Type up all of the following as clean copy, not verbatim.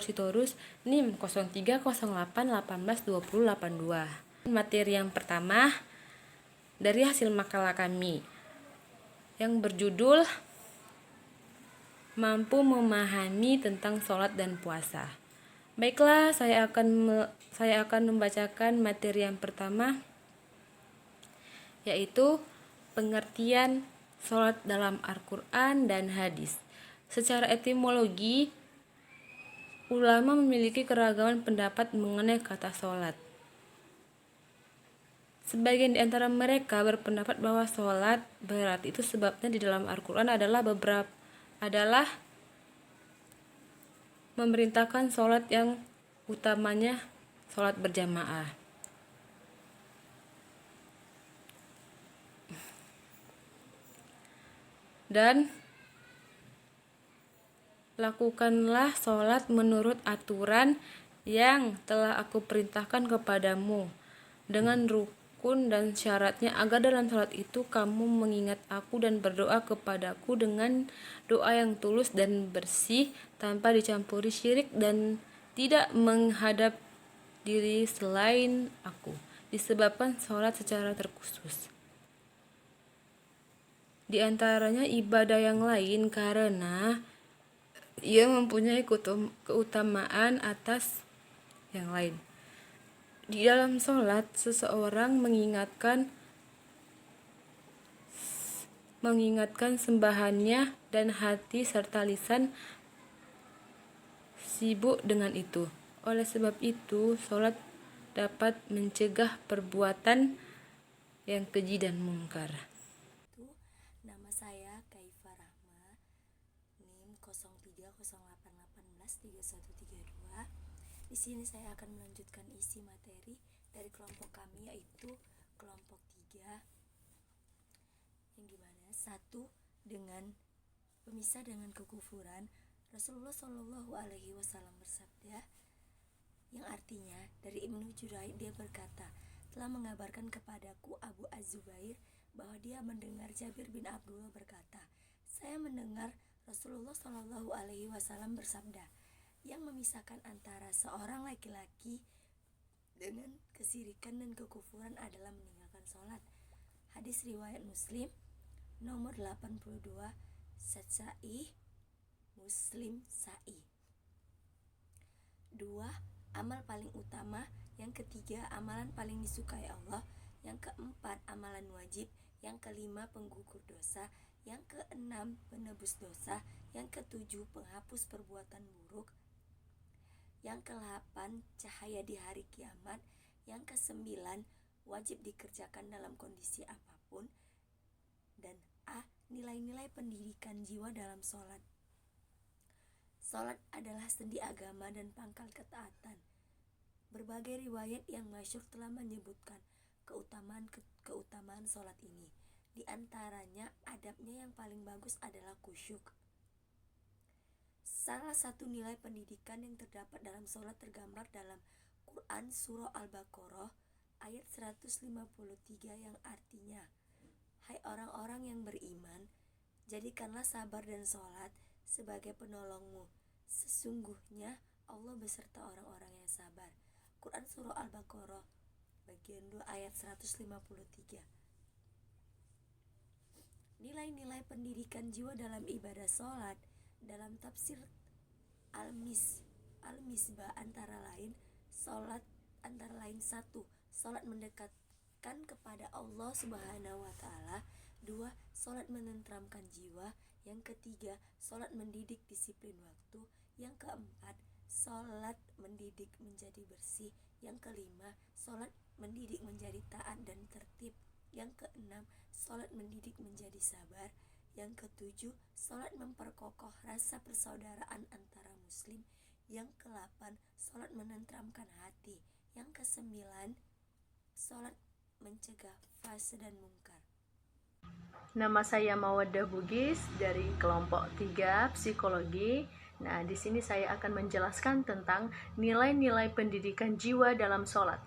Sitorus NIM 0308182082. Materi yang pertama dari hasil makalah kami yang berjudul Mampu Memahami tentang Sholat dan Puasa. Baiklah, saya akan membacakan materi yang pertama, yaitu pengertian sholat dalam Al-Quran dan hadis. Secara etimologi, ulama memiliki keragaman pendapat mengenai kata sholat. Sebagian di antara mereka berpendapat bahwa sholat berarti itu sebabnya di dalam Al-Quran adalah memerintahkan sholat yang utamanya sholat berjamaah. Dan lakukanlah sholat menurut aturan yang telah aku perintahkan kepadamu dengan rukun dan syaratnya, agar dalam sholat itu kamu mengingat aku dan berdoa kepadaku dengan doa yang tulus dan bersih tanpa dicampuri syirik dan tidak menghadap diri selain aku, disebabkan sholat secara terkhusus. Di antaranya ibadah yang lain karena ia mempunyai keutamaan atas yang lain. Di dalam sholat, seseorang mengingatkan sembahannya dan hati serta lisan sibuk dengan itu. Oleh sebab itu, sholat dapat mencegah perbuatan yang keji dan mungkar. Nama saya Kaifa Rahma, NIM 0308183132. Di sini saya akan melanjutkan isi materi dari kelompok kami, yaitu kelompok 3, yang dimana 1, dengan pemisah dengan kekufuran. Rasulullah Shallallahu Alaihi Wasallam bersabda, yang artinya dari Ibnu Juraij, dia berkata, telah mengabarkan kepadaku Abu Az-Zubair bahwa dia mendengar Jabir bin Abdullah berkata, saya mendengar Rasulullah Shallallahu Alaihi Wasallam bersabda, yang memisahkan antara seorang laki-laki dengan kesirikan dan kekufuran adalah meninggalkan sholat. Hadis riwayat Muslim nomor 82, Sahih Muslim Sahih. 2. Amal paling utama. Yang ketiga, amalan paling disukai Allah. Yang keempat, amalan wajib. Yang kelima, penggugur dosa. Yang keenam, penebus dosa. Yang ketujuh, penghapus perbuatan buruk. Yang ke-8, cahaya di hari kiamat. Yang ke-9, wajib dikerjakan dalam kondisi apapun. Dan A, nilai-nilai pendidikan jiwa dalam sholat. Sholat adalah sendi agama dan pangkal ketaatan. Berbagai riwayat yang masyhur telah menyebutkan keutamaan sholat ini. Di antaranya, adabnya yang paling bagus adalah khusyuk. Salah satu nilai pendidikan yang terdapat dalam sholat tergambar dalam Quran Surah Al-Baqarah ayat 153 yang artinya, hai orang-orang yang beriman, jadikanlah sabar dan sholat sebagai penolongmu. Sesungguhnya Allah beserta orang-orang yang sabar. Quran Surah Al-Baqarah bagian 2 ayat 153. Nilai-nilai pendidikan jiwa dalam ibadah sholat dalam tafsir Al-Misbah antara lain 1. Sholat mendekatkan kepada Allah Subhanahu wa Ta'ala. 2. Sholat menenteramkan jiwa. Yang ketiga, sholat mendidik disiplin waktu. Yang keempat, sholat mendidik menjadi bersih. Yang kelima, sholat mendidik menjadi taat dan tertib. Yang keenam, sholat mendidik menjadi sabar. Yang ketujuh, sholat memperkokoh rasa persaudaraan antara muslim. Yang ke-8, sholat menenteramkan hati. Yang ke-9, sholat mencegah fasa dan mungkar. Nama saya Mawaddah Bugis dari kelompok 3 psikologi. Nah, di sini saya akan menjelaskan tentang nilai-nilai pendidikan jiwa dalam sholat.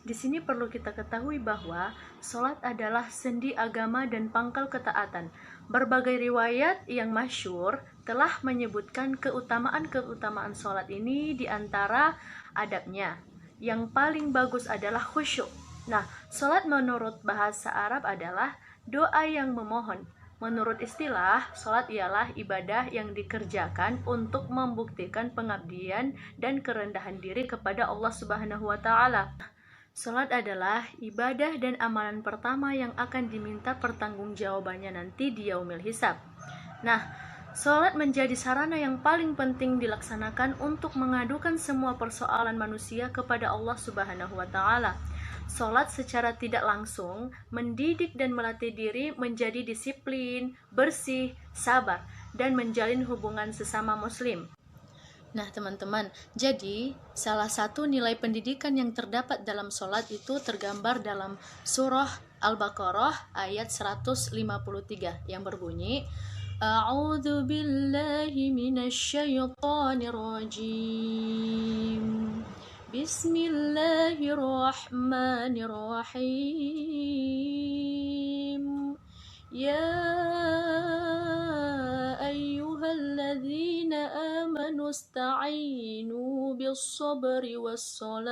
Di sini perlu kita ketahui bahwa sholat adalah sendi agama dan pangkal ketaatan. Berbagai riwayat yang masyhur telah menyebutkan keutamaan-keutamaan sholat ini, di antara adabnya. Yang paling bagus adalah khusyuk. Nah, sholat menurut bahasa Arab adalah doa yang memohon. Menurut istilah, sholat ialah ibadah yang dikerjakan untuk membuktikan pengabdian dan kerendahan diri kepada Allah Subhanahu wa Ta'ala. Sholat adalah ibadah dan amalan pertama yang akan diminta pertanggungjawabannya nanti di yaumil hisab. Nah, sholat menjadi sarana yang paling penting dilaksanakan untuk mengadukan semua persoalan manusia kepada Allah Subhanahu wa Ta'ala. Sholat secara tidak langsung mendidik dan melatih diri menjadi disiplin, bersih, sabar, dan menjalin hubungan sesama muslim. Nah teman-teman, jadi salah satu nilai pendidikan yang terdapat dalam sholat itu tergambar dalam surah Al-Baqarah ayat 153 yang berbunyi, A'udzu billahi minasyaitonir rajim. Bismillahirrahmanirrahim. Ya ayyuhalladzina amanu ista'inu bis-sabri was-salah.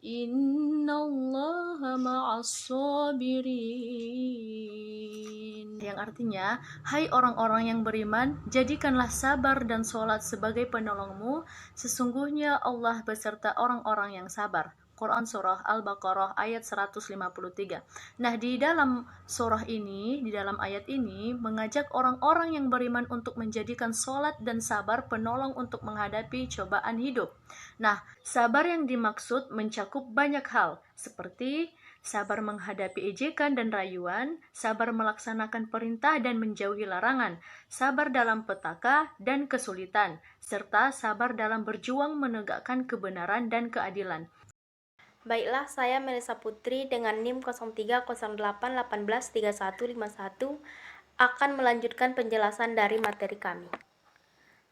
Innallaha ma'as-sabirin. Yang artinya, hai orang-orang yang beriman, jadikanlah sabar dan sholat sebagai penolongmu. Sesungguhnya Allah beserta orang-orang yang sabar. Quran Surah Al-Baqarah ayat 153. Nah, di dalam surah ini, di dalam ayat ini, mengajak orang-orang yang beriman untuk menjadikan sholat dan sabar penolong untuk menghadapi cobaan hidup. Nah, sabar yang dimaksud mencakup banyak hal, seperti sabar menghadapi ejekan dan rayuan, sabar melaksanakan perintah dan menjauhi larangan, sabar dalam petaka dan kesulitan, serta sabar dalam berjuang menegakkan kebenaran dan keadilan. Baiklah, saya Melisa Putri dengan NIM 0308183151 akan melanjutkan penjelasan dari materi kami.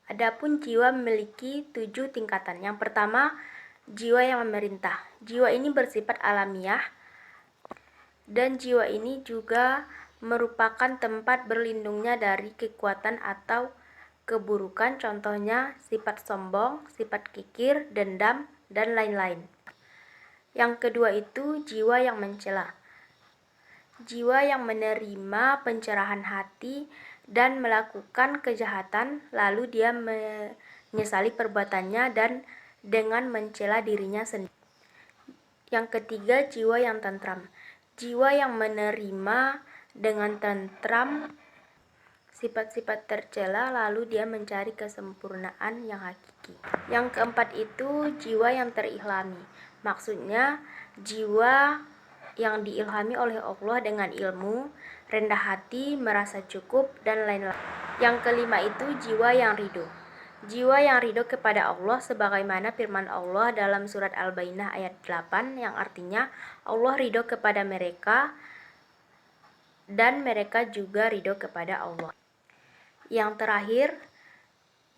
Adapun jiwa memiliki 7 tingkatan. Yang pertama, jiwa yang memerintah. Jiwa ini bersifat alamiah dan jiwa ini juga merupakan tempat berlindungnya dari kekuatan atau keburukan, contohnya sifat sombong, sifat kikir, dendam, dan lain-lain. Yang kedua itu jiwa yang mencela. Jiwa yang menerima pencerahan hati dan melakukan kejahatan, lalu dia menyesali perbuatannya dan dengan mencela dirinya sendiri. Yang ketiga, jiwa yang tentram. Jiwa yang menerima dengan tentram sifat-sifat tercela, lalu dia mencari kesempurnaan yang hakiki. Yang keempat itu jiwa yang terilhami. Maksudnya jiwa yang diilhami oleh Allah dengan ilmu, rendah hati, merasa cukup, dan lain-lain. Yang kelima itu jiwa yang ridho. Jiwa yang ridho kepada Allah sebagaimana firman Allah dalam surat Al-Baqarah ayat 8 yang artinya Allah ridho kepada mereka dan mereka juga ridho kepada Allah. Yang terakhir,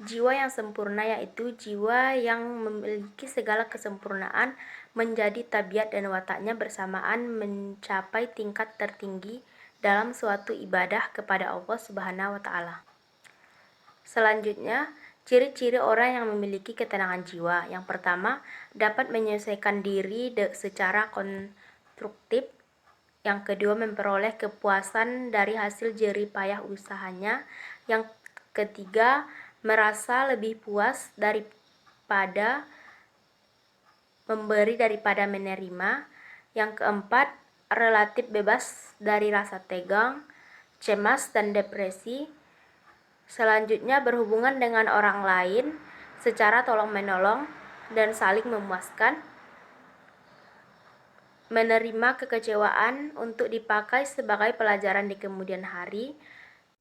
jiwa yang sempurna yaitu jiwa yang memiliki segala kesempurnaan menjadi tabiat dan wataknya bersamaan mencapai tingkat tertinggi dalam suatu ibadah kepada Allah Subhanahu wa Ta'ala. Selanjutnya, ciri-ciri orang yang memiliki ketenangan jiwa. Yang pertama, dapat menyelesaikan diri secara konstruktif. Yang kedua, memperoleh kepuasan dari hasil jerih payah usahanya. Yang ketiga, merasa lebih puas daripada memberi daripada menerima. Yang keempat, relatif bebas dari rasa tegang, cemas, dan depresi. Selanjutnya, berhubungan dengan orang lain secara tolong-menolong dan saling memuaskan. Menerima kekecewaan untuk dipakai sebagai pelajaran di kemudian hari.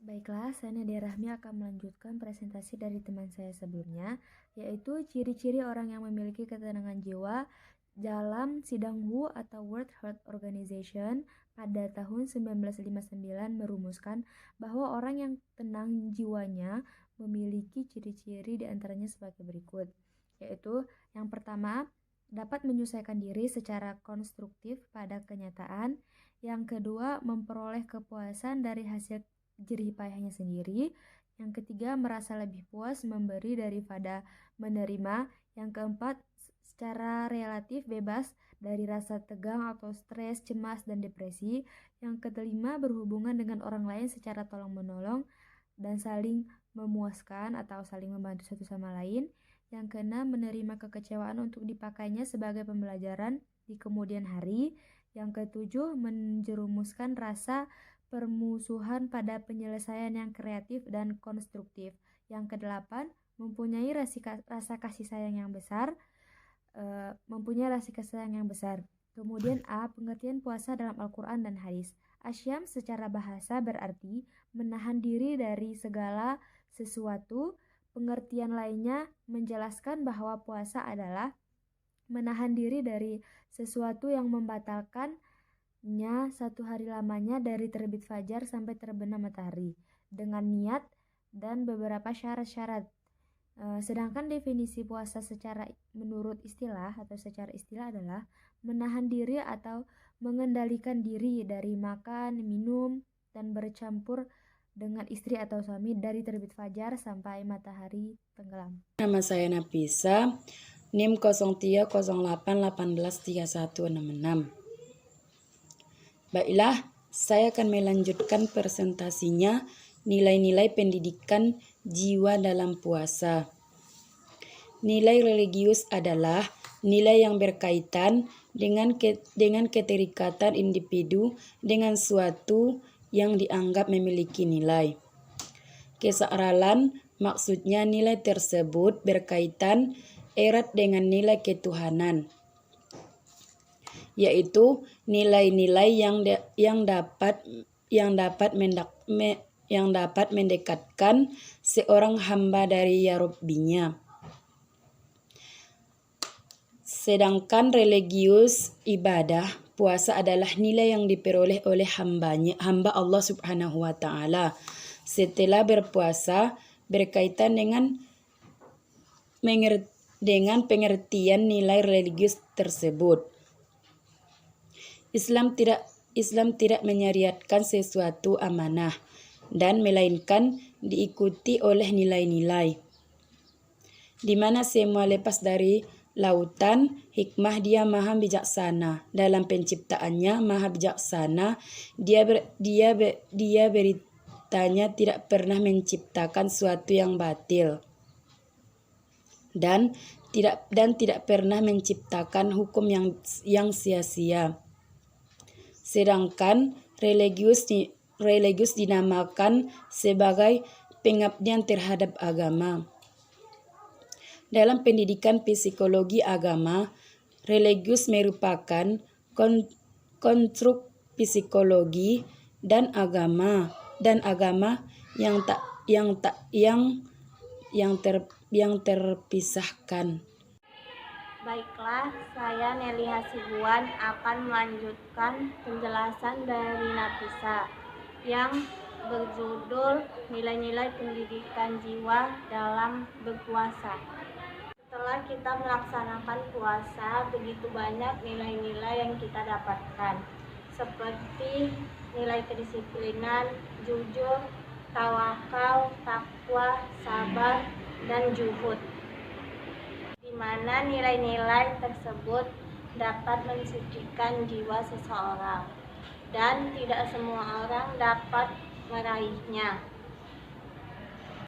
Baiklah, saya Nadia Rahmi akan melanjutkan presentasi dari teman saya sebelumnya, yaitu ciri-ciri orang yang memiliki ketenangan jiwa dalam sidang WHO atau World Health Organization pada tahun 1959 merumuskan bahwa orang yang tenang jiwanya memiliki ciri-ciri diantaranya sebagai berikut, yaitu yang pertama, dapat menyesuaikan diri secara konstruktif pada kenyataan. Yang kedua, memperoleh kepuasan dari hasil jerih payahnya sendiri. Yang ketiga, merasa lebih puas memberi daripada menerima. Yang keempat, secara relatif bebas dari rasa tegang atau stres, cemas, dan depresi. Yang kelima, berhubungan dengan orang lain secara tolong-menolong dan saling memuaskan atau saling membantu satu sama lain. Yang keenam, menerima kekecewaan untuk dipakainya sebagai pembelajaran di kemudian hari. Yang ketujuh, menjerumuskan rasa permusuhan pada penyelesaian yang kreatif dan konstruktif. Yang kedelapan, mempunyai rasa kasih sayang yang besar. Kemudian A, pengertian puasa dalam Al-Quran dan hadis. Asyam secara bahasa berarti menahan diri dari segala sesuatu. Pengertian lainnya menjelaskan bahwa puasa adalah menahan diri dari sesuatu yang membatalkannya satu hari lamanya dari terbit fajar sampai terbenam matahari dengan niat dan beberapa syarat-syarat. Sedangkan definisi puasa menurut istilah atau secara istilah adalah menahan diri atau mengendalikan diri dari makan, minum, dan bercampur dengan istri atau suami dari terbit fajar sampai matahari tenggelam. Nama saya Nafisa, NIM 0308183166. Baiklah, saya akan melanjutkan presentasinya nilai-nilai pendidikan jiwa dalam puasa. Nilai religius adalah nilai yang berkaitan dengan keterikatan individu dengan suatu yang dianggap memiliki nilai. Kesakralan maksudnya nilai tersebut berkaitan erat dengan nilai ketuhanan, yaitu nilai-nilai yang dapat mendekatkan seorang hamba dari ya Rabbinya. Sedangkan religius ibadah puasa adalah nilai yang diperoleh oleh hamba Allah Subhanahu wa taala setelah berpuasa, berkaitan dengan pengertian nilai religius tersebut. Islam tidak menyariatkan sesuatu amanah dan melainkan diikuti oleh nilai-nilai di mana semua lepas dari lautan hikmah. Dia maha bijaksana dalam penciptaannya, maha bijaksana. Dia beritanya tidak pernah menciptakan suatu yang batil dan tidak pernah menciptakan hukum yang sia-sia. Sedangkan religius dinamakan sebagai pengabdian terhadap agama. Dalam pendidikan psikologi agama, religius merupakan konstruk psikologi dan agama yang terpisahkan. Baiklah, saya Nelly Hasibuan akan melanjutkan penjelasan dari Nafisa yang berjudul Nilai-nilai Pendidikan Jiwa dalam Berpuasa. Setelah kita melaksanakan puasa, begitu banyak nilai-nilai yang kita dapatkan, seperti nilai kedisiplinan, jujur, tawakal, takwa, sabar, dan juhud, di mana nilai-nilai tersebut dapat mensucikan jiwa seseorang dan tidak semua orang dapat meraihnya.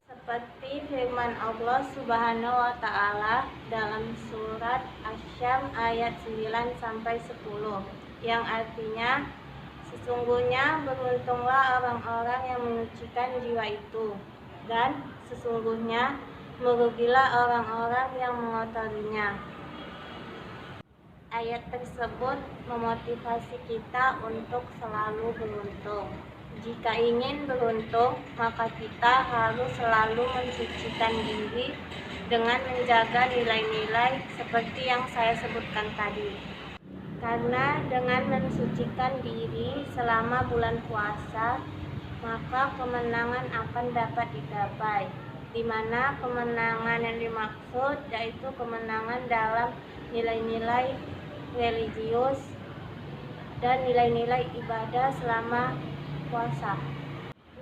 Seperti firman Allah Subhanahu wa taala dalam surat Asy-Syams ayat 9-10 yang artinya, sesungguhnya beruntunglah orang-orang yang menyucikan jiwa itu, dan sesungguhnya merugilah orang-orang yang mengotorinya. Ayat tersebut memotivasi kita untuk selalu beruntung. Jika ingin beruntung, maka kita harus selalu mensucikan diri dengan menjaga nilai-nilai seperti yang saya sebutkan tadi. Karena dengan mensucikan diri selama bulan puasa, maka kemenangan akan dapat digapai, di mana kemenangan yang dimaksud yaitu kemenangan dalam nilai-nilai religius, dan nilai-nilai ibadah selama puasa.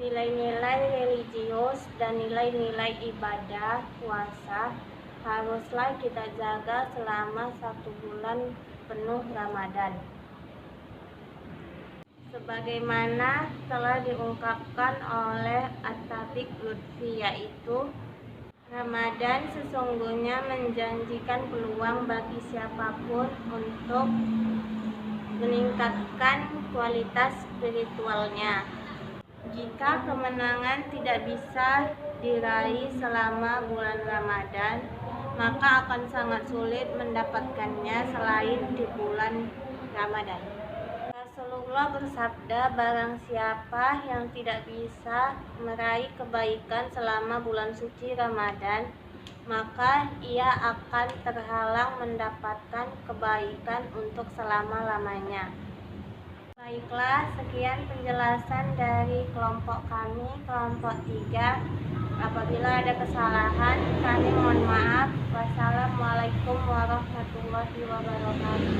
Nilai-nilai religius dan nilai-nilai ibadah puasa haruslah kita jaga selama 1 bulan penuh Ramadan. Sebagaimana telah diungkapkan oleh At-Tabiq Lutfi, yaitu Ramadan sesungguhnya menjanjikan peluang bagi siapapun untuk meningkatkan kualitas spiritualnya. Jika kemenangan tidak bisa diraih selama bulan Ramadan, maka akan sangat sulit mendapatkannya selain di bulan Ramadan. Rasulullah bersabda, barang siapa yang tidak bisa meraih kebaikan selama bulan suci Ramadan, maka ia akan terhalang mendapatkan kebaikan untuk selama-lamanya. Baiklah, sekian penjelasan dari kelompok kami, kelompok 3. Apabila ada kesalahan, kami mohon maaf. Wassalamualaikum warahmatullahi wabarakatuh.